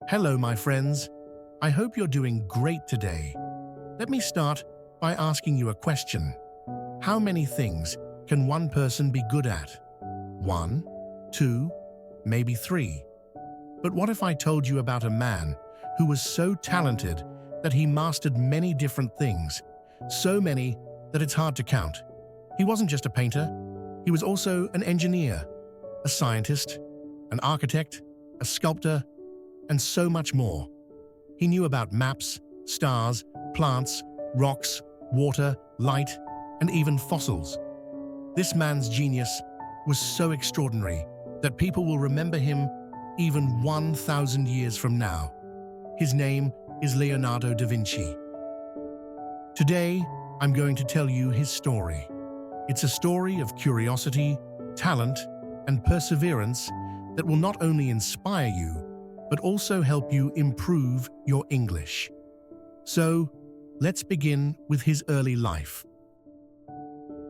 Hello, my friends. I hope you're doing great today. Let me start by asking you a question. How many things can one person be good at? 1, 2, maybe 3. But what if I told you about a man who was so talented that he mastered many different things, so many that it's hard to count? He wasn't just a painter, he was also an engineer, a scientist, an architect, a sculptor, and so much more. He knew about maps, stars, plants, rocks, water, light, and even fossils. This man's genius was so extraordinary that people will remember him even 1,000 years from now. His name is Leonardo da Vinci. Today, I'm going to tell you his story. It's a story of curiosity, talent, and perseverance that will not only inspire you, but also help you improve your English. So, let's begin with his early life.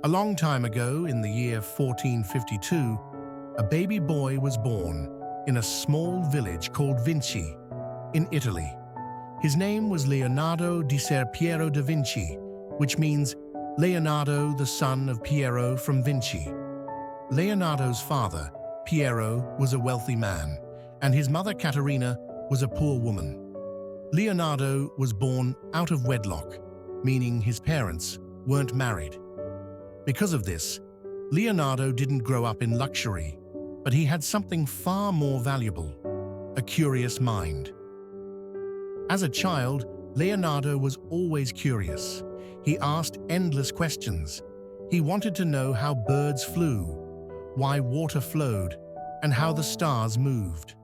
A long time ago, in the year 1452, a baby boy was born in a small village called Vinci, in Italy. His name was Leonardo di Ser Piero da Vinci, which means Leonardo, the son of Piero from Vinci. Leonardo's father, Piero, was a wealthy man, and his mother Caterina was a poor woman. Leonardo was born out of wedlock, meaning his parents weren't married. Because of this, Leonardo didn't grow up in luxury, but he had something far more valuable: a curious mind. As a child, Leonardo was always curious. He asked endless questions. He wanted to know how birds flew, why water flowed, and how the stars moved.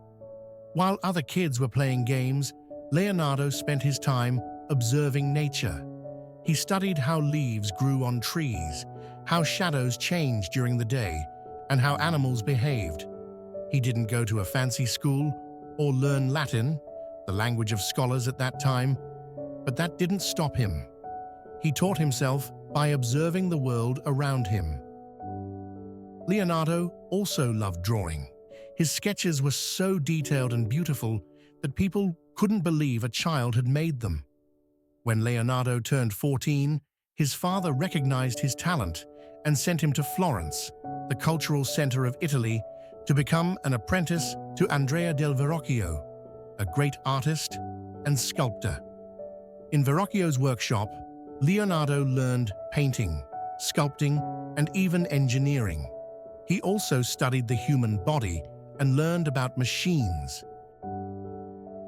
While other kids were playing games, Leonardo spent his time observing nature. He studied how leaves grew on trees, how shadows changed during the day, and how animals behaved. He didn't go to a fancy school or learn Latin, the language of scholars at that time, but that didn't stop him. He taught himself by observing the world around him. Leonardo also loved drawing. His sketches were so detailed and beautiful that people couldn't believe a child had made them. When Leonardo turned 14, his father recognized his talent and sent him to Florence, the cultural center of Italy, to become an apprentice to Andrea del Verrocchio, a great artist and sculptor. In Verrocchio's workshop, Leonardo learned painting, sculpting, and even engineering. He also studied the human body and learned about machines.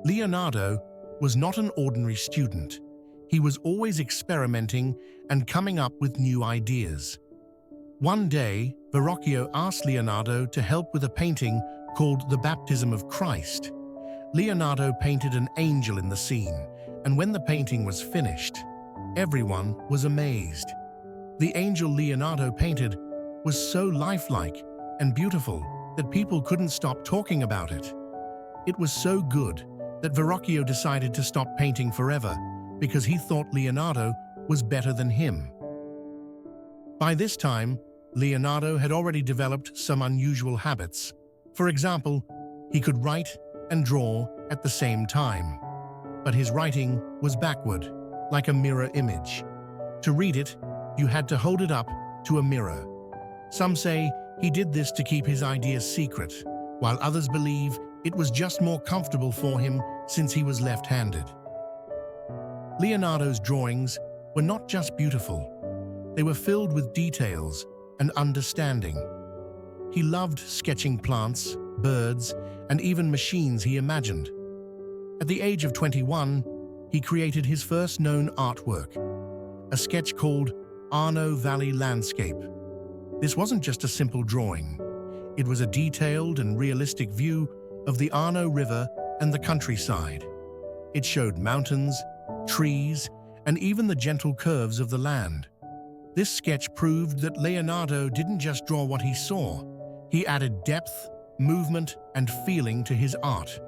Leonardo was not an ordinary student. He was always experimenting and coming up with new ideas. One day, Verrocchio asked Leonardo to help with a painting called The Baptism of Christ. Leonardo painted an angel in the scene, and when the painting was finished, everyone was amazed. The angel Leonardo painted was so lifelike and beautiful that people couldn't stop talking about it. It was so good that Verrocchio decided to stop painting forever because he thought Leonardo was better than him. By this time, Leonardo had already developed some unusual habits. For example, he could write and draw at the same time. But his writing was backward, like a mirror image. To read it, you had to hold it up to a mirror. Some say he did this to keep his ideas secret, while others believe it was just more comfortable for him since he was left-handed. Leonardo's drawings were not just beautiful. They were filled with details and understanding. He loved sketching plants, birds, and even machines he imagined. At the age of 21, he created his first known artwork, a sketch called Arno Valley Landscape. This wasn't just a simple drawing. It was a detailed and realistic view of the Arno River and the countryside. It showed mountains, trees, and even the gentle curves of the land. This sketch proved that Leonardo didn't just draw what he saw. He added depth, movement, and feeling to his art.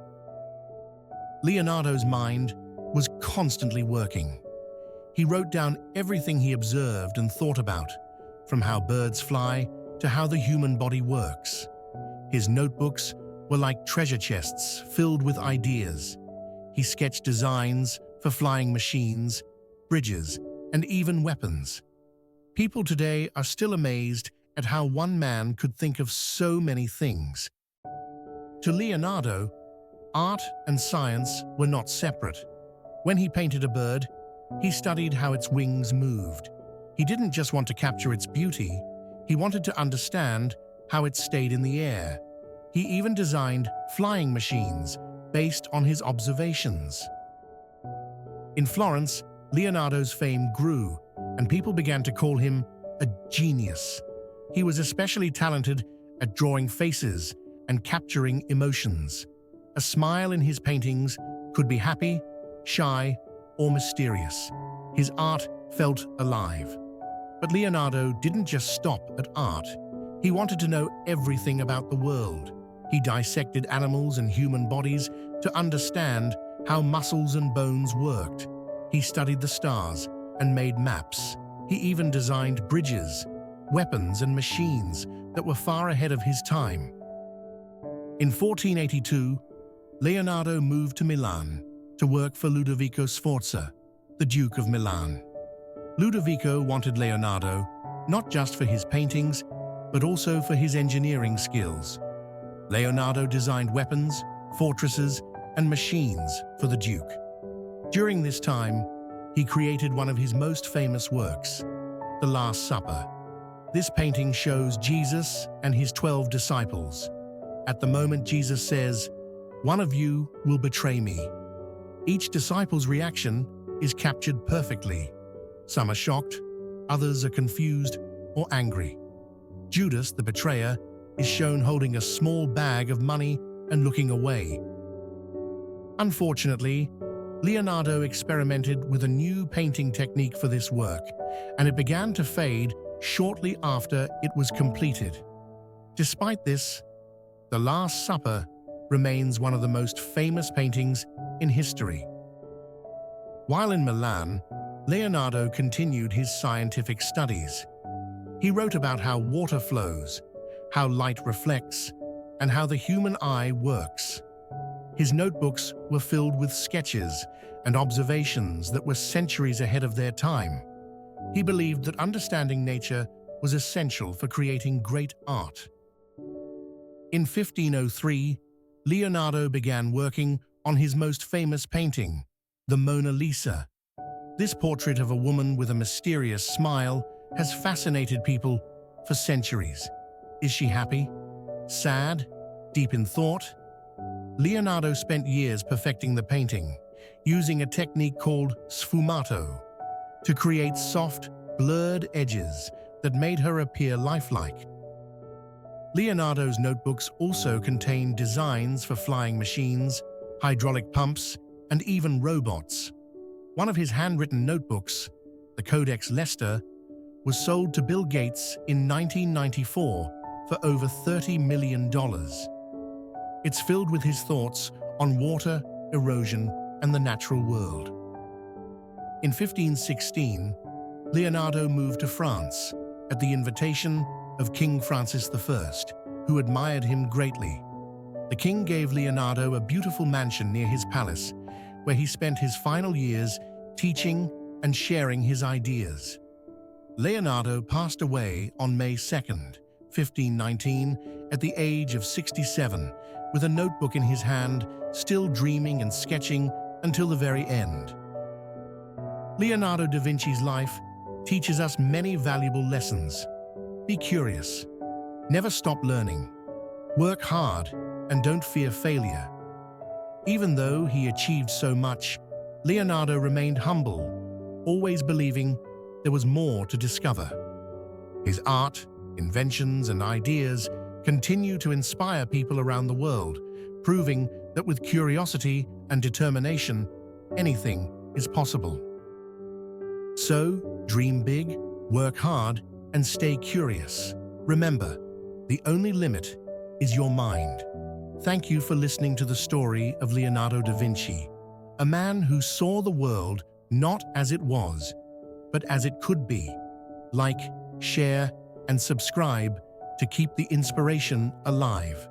Leonardo's mind was constantly working. He wrote down everything he observed and thought about, from how birds fly to how the human body works. His notebooks were like treasure chests filled with ideas. he sketched designs for flying machines, bridges, and even weapons. People today are still amazed at how one man could think of so many things. To Leonardo, art and science were not separate. When he painted a bird, he studied how its wings moved. He didn't just want to capture its beauty, he wanted to understand how it stayed in the air. He even designed flying machines based on his observations. In Florence, Leonardo's fame grew, and people began to call him a genius. He was especially talented at drawing faces and capturing emotions. A smile in his paintings could be happy, shy, or mysterious. His art felt alive. But Leonardo didn't just stop at art. He wanted to know everything about the world. He dissected animals and human bodies to understand how muscles and bones worked. He studied the stars and made maps. He even designed bridges, weapons, and machines that were far ahead of his time. In 1482, Leonardo moved to Milan to work for Ludovico Sforza, the Duke of Milan. Ludovico wanted Leonardo not just for his paintings, but also for his engineering skills. Leonardo designed weapons, fortresses, and machines for the Duke. During this time, he created one of his most famous works, The Last Supper. This painting shows Jesus and his 12 disciples. At the moment Jesus says, "One of you will betray me." Each disciple's reaction is captured perfectly. Some are shocked, others are confused or angry. Judas, the betrayer, is shown holding a small bag of money and looking away. Unfortunately, Leonardo experimented with a new painting technique for this work, and it began to fade shortly after it was completed. Despite this, The Last Supper remains one of the most famous paintings in history. While in Milan, Leonardo continued his scientific studies. He wrote about how water flows, how light reflects, and how the human eye works. His notebooks were filled with sketches and observations that were centuries ahead of their time. He believed that understanding nature was essential for creating great art. In 1503, Leonardo began working on his most famous painting, the Mona Lisa. This portrait of a woman with a mysterious smile has fascinated people for centuries. Is she happy? Sad? Deep in thought? Leonardo spent years perfecting the painting, using a technique called sfumato to create soft, blurred edges that made her appear lifelike. Leonardo's notebooks also contained designs for flying machines, hydraulic pumps, and even robots. One of his handwritten notebooks, the Codex Leicester, was sold to Bill Gates in 1994 for over $30 million. It's filled with his thoughts on water, erosion, and the natural world. In 1516, Leonardo moved to France at the invitation of King Francis I, who admired him greatly. The king gave Leonardo a beautiful mansion near his palace, where he spent his final years teaching and sharing his ideas. Leonardo passed away on May 2nd, 1519, at the age of 67, with a notebook in his hand, still dreaming and sketching until the very end. Leonardo da Vinci's life teaches us many valuable lessons. Be curious. Never stop learning. Work hard and don't fear failure. Even though he achieved so much, Leonardo remained humble, always believing there was more to discover. His art, inventions, and ideas continue to inspire people around the world, proving that with curiosity and determination, anything is possible. So, dream big, work hard, and stay curious. Remember, the only limit is your mind. Thank you for listening to the story of Leonardo da Vinci, a man who saw the world not as it was, but as it could be. Like, share, and subscribe to keep the inspiration alive.